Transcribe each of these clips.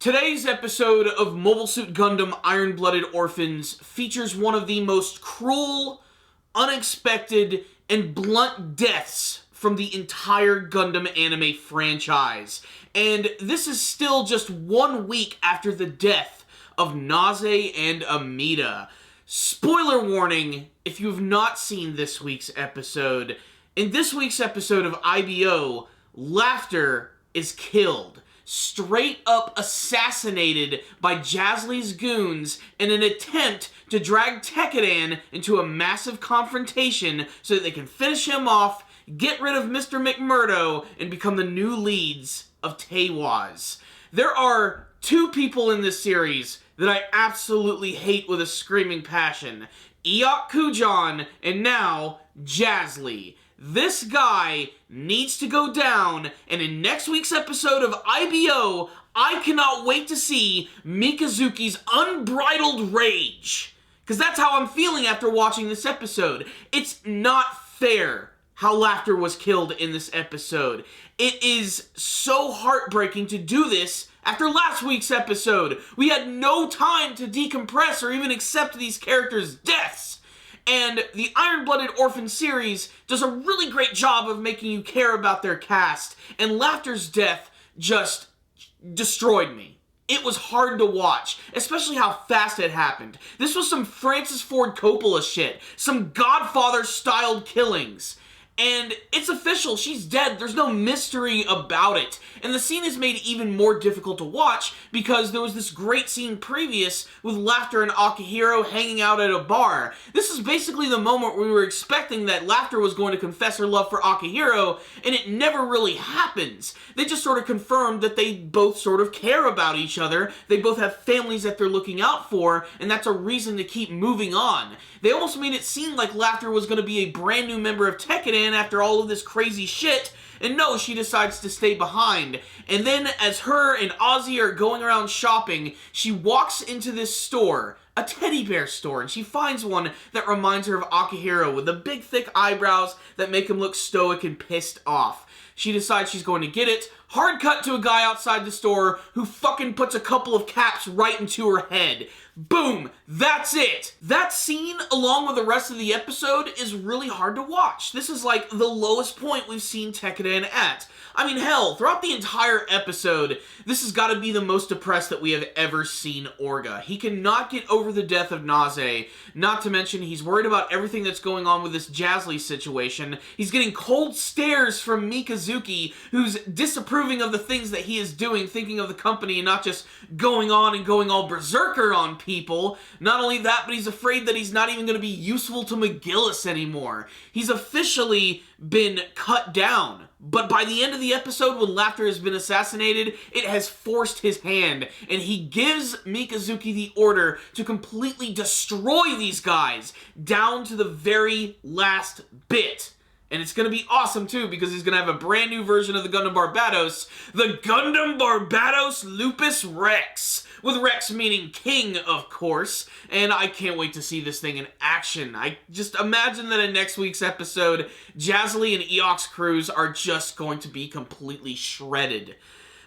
Today's episode of Mobile Suit Gundam Iron-Blooded Orphans features one of the most cruel, unexpected, and blunt deaths from the entire Gundam anime franchise. And this is still just 1 week after the death of Naze and Amida. Spoiler warning if you have not seen this week's episode. In this week's episode of IBO, Laughter is killed. Straight up assassinated by Jaslie's goons in an attempt to drag Tekkadan into a massive confrontation so that they can finish him off, get rid of Mr. McMurdo, and become the new leads of Teiwaz. There are two people in this series that I absolutely hate with a screaming passion. Eok Kujan, and now Jaslie. This guy needs to go down, and in next week's episode of IBO, I cannot wait to see Mikazuki's unbridled rage. Because that's how I'm feeling after watching this episode. It's not fair how Laughter was killed in this episode. It is so heartbreaking to do this after last week's episode. We had no time to decompress or even accept these characters' deaths. And the Iron-Blooded Orphan series does a really great job of making you care about their cast, and Laughter's death just destroyed me. It was hard to watch, especially how fast it happened. This was some Francis Ford Coppola shit, some Godfather-styled killings. And it's official, she's dead, there's no mystery about it. And the scene is made even more difficult to watch because there was this great scene previous with Laughter and Akihiro hanging out at a bar. This is basically the moment where we were expecting that Laughter was going to confess her love for Akihiro, and it never really happens. They just sort of confirmed that they both sort of care about each other, they both have families that they're looking out for, and that's a reason to keep moving on. They almost made it seem like Laughter was going to be a brand new member of Tekkadan after all of this crazy shit, and no, she decides to stay behind. And then as her and Ozzy are going around shopping, she walks into this store, a teddy bear store, and she finds one that reminds her of Akihiro with the big thick eyebrows that make him look stoic and pissed off. She decides she's going to get it. Hard cut to a guy outside the store who fucking puts a couple of caps right into her head. Boom! That's it! That scene, along with the rest of the episode, is really hard to watch. This is like the lowest point we've seen Tekkadan at. I mean, hell, throughout the entire episode, this has got to be the most depressed that we have ever seen Orga. He cannot get over the death of Naze, not to mention he's worried about everything that's going on with this Jaslie situation. He's getting cold stares from Mikazuki, who's disapproving of the things that he is doing, thinking of the company and not just going on and going all berserker on people. Not only that, but he's afraid that he's not even going to be useful to McGillis anymore. He's officially been cut down. But by the end of the episode, when Laughter has been assassinated, it has forced his hand, and he gives Mikazuki the order to completely destroy these guys, down to the very last bit. And it's going to be awesome, too, because he's going to have a brand new version of the Gundam Barbatos, the Gundam Barbatos Lupus Rex, with Rex meaning king, of course, and I can't wait to see this thing in action. I just imagine that in next week's episode, Jaslie and Eok's crews are just going to be completely shredded.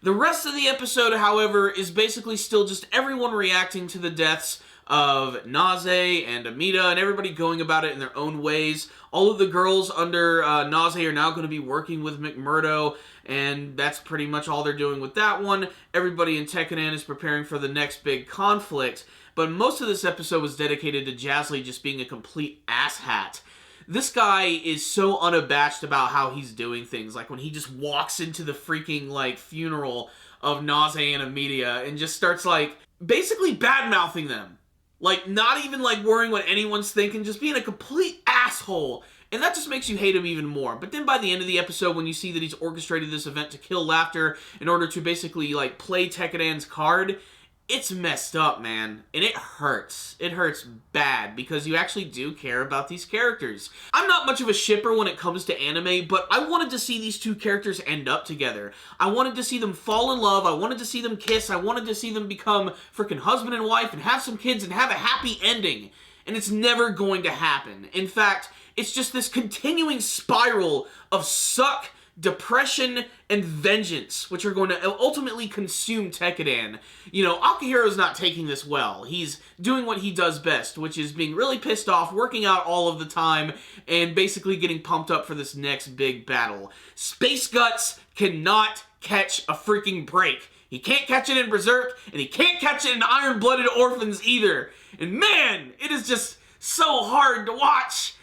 The rest of the episode, however, is basically still just everyone reacting to the deaths of Naze and Amida, and everybody going about it in their own ways. All of the girls under Naze are now going to be working with McMurdo, and that's pretty much all they're doing with that one. Everybody in Tekkadan is preparing for the next big conflict, but most of this episode was dedicated to Jaslie just being a complete asshat. This guy is so unabashed about how he's doing things, like when he just walks into the freaking, like, funeral of Naze and Amida and just starts, like, basically bad-mouthing them. Like, not even, like, worrying what anyone's thinking, just being a complete asshole. And that just makes you hate him even more. But then by the end of the episode, when you see that he's orchestrated this event to kill Laughter in order to basically, like, play Tekkadan's card, it's messed up, man. And it hurts. It hurts bad, because you actually do care about these characters. I'm not much of a shipper when it comes to anime, but I wanted to see these two characters end up together. I wanted to see them fall in love, I wanted to see them kiss, I wanted to see them become freaking husband and wife and have some kids and have a happy ending. And it's never going to happen. In fact, it's just this continuing spiral of suck, depression and vengeance, which are going to ultimately consume Tekkadan. You know, Akihiro's not taking this well. He's doing what he does best, which is being really pissed off, working out all of the time, and basically getting pumped up for this next big battle. Space Guts cannot catch a freaking break. He can't catch it in Berserk, and he can't catch it in Iron-Blooded Orphans either. And man, it is just so hard to watch,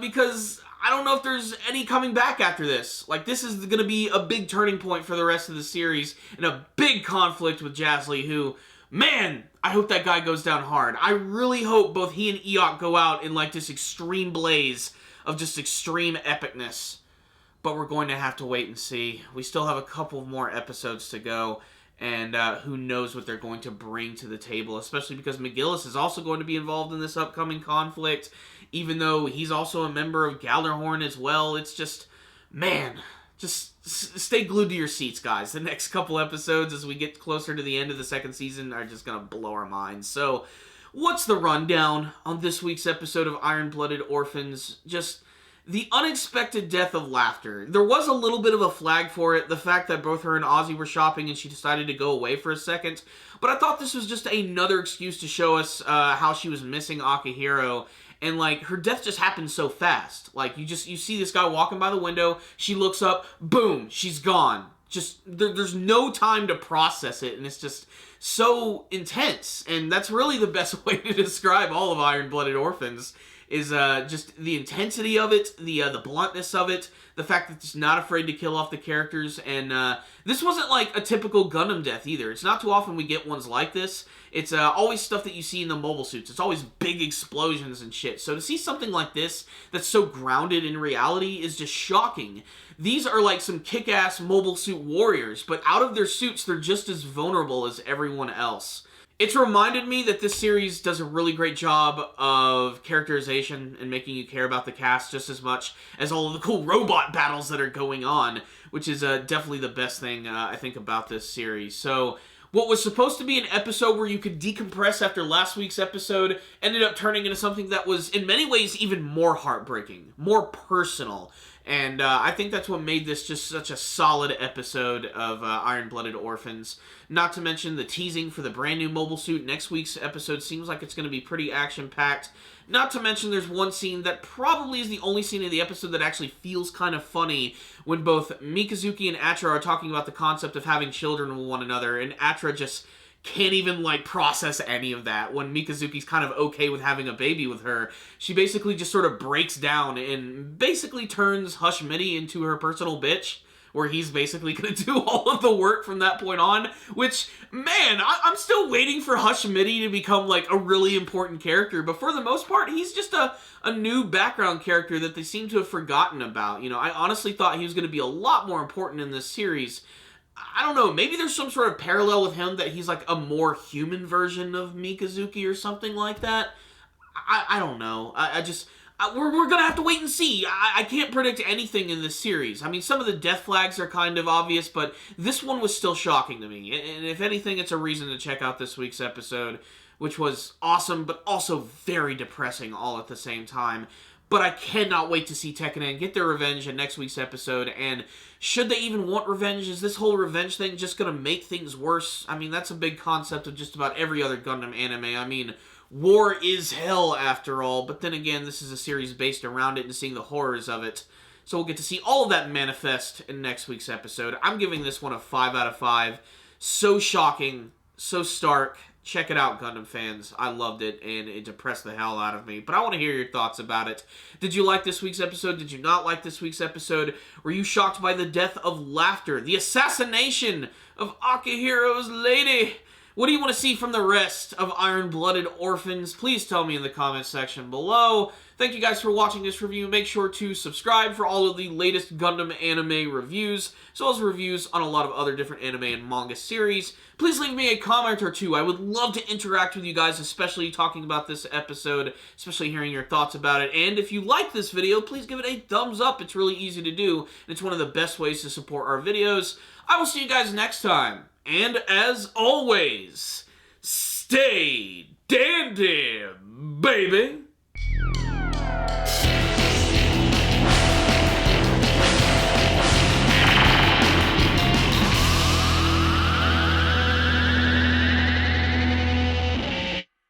because I don't know if there's any coming back after this. Like, this is going to be a big turning point for the rest of the series, and a big conflict with Jasley, who, man, I hope that guy goes down hard. I really hope both he and Eok go out in, like, this extreme blaze of just extreme epicness. But we're going to have to wait and see. We still have a couple more episodes to go, and who knows what they're going to bring to the table, especially because McGillis is also going to be involved in this upcoming conflict, even though he's also a member of Gjallarhorn as well. It's just, man, just stay glued to your seats, guys. The next couple episodes, as we get closer to the end of the second season, are just going to blow our minds. So, what's the rundown on this week's episode of Iron-Blooded Orphans? Just the unexpected death of Laughter. There was a little bit of a flag for it, the fact that both her and Ozzy were shopping and she decided to go away for a second, but I thought this was just another excuse to show us how she was missing Akihiro, and like, her death just happened so fast. Like, you see this guy walking by the window, she looks up, boom, she's gone. Just, there's no time to process it, and it's just so intense, and that's really the best way to describe all of Iron-Blooded Orphans, is just the intensity of it, the bluntness of it, the fact that it's not afraid to kill off the characters, and this wasn't like a typical Gundam death either. It's not too often we get ones like this. It's always stuff that you see in the mobile suits. It's always big explosions and shit. So to see something like this that's so grounded in reality is just shocking. These are like some kick-ass mobile suit warriors, but out of their suits, they're just as vulnerable as everyone else. It's reminded me that this series does a really great job of characterization and making you care about the cast just as much as all of the cool robot battles that are going on, which is definitely the best thing, I think, about this series. So, what was supposed to be an episode where you could decompress after last week's episode ended up turning into something that was, in many ways, even more heartbreaking, more personal. And I think that's what made this just such a solid episode of Iron-Blooded Orphans. Not to mention the teasing for the brand new mobile suit. Next week's episode seems like it's going to be pretty action-packed. Not to mention there's one scene that probably is the only scene in the episode that actually feels kind of funny, when both Mikazuki and Atra are talking about the concept of having children with one another, and Atra just can't even, like, process any of that. When Mikazuki's kind of okay with having a baby with her, she basically just sort of breaks down and basically turns Hush Mitty into her personal bitch, where he's basically going to do all of the work from that point on, which, man, I'm still waiting for Hush Mitty to become, like, a really important character, but for the most part, he's just a new background character that they seem to have forgotten about. You know, I honestly thought he was going to be a lot more important in this series. I don't know, maybe there's some sort of parallel with him that he's like a more human version of Mikazuki or something like that. I don't know. We're gonna have to wait and see. I can't predict anything in this series. I mean, some of the death flags are kind of obvious, but this one was still shocking to me. And if anything, it's a reason to check out this week's episode, which was awesome, but also very depressing all at the same time. But I cannot wait to see Tekkadan get their revenge in next week's episode, and should they even want revenge? Is this whole revenge thing just going to make things worse? I mean, that's a big concept of just about every other Gundam anime. I mean, war is hell after all, but then again, this is a series based around it and seeing the horrors of it. So we'll get to see all of that manifest in next week's episode. I'm giving this one a 5 out of 5. So shocking, so stark. Check it out, Gundam fans. I loved it, and it depressed the hell out of me. But I want to hear your thoughts about it. Did you like this week's episode? Did you not like this week's episode? Were you shocked by the death of Laughter? The assassination of Akihiro's lady? What do you want to see from the rest of Iron-Blooded Orphans? Please tell me in the comments section below. Thank you guys for watching this review. Make sure to subscribe for all of the latest Gundam anime reviews, as well as reviews on a lot of other different anime and manga series. Please leave me a comment or two. I would love to interact with you guys, especially talking about this episode, especially hearing your thoughts about it. And if you like this video, please give it a thumbs up. It's really easy to do, and it's one of the best ways to support our videos. I will see you guys next time. And as always, stay dandy, baby!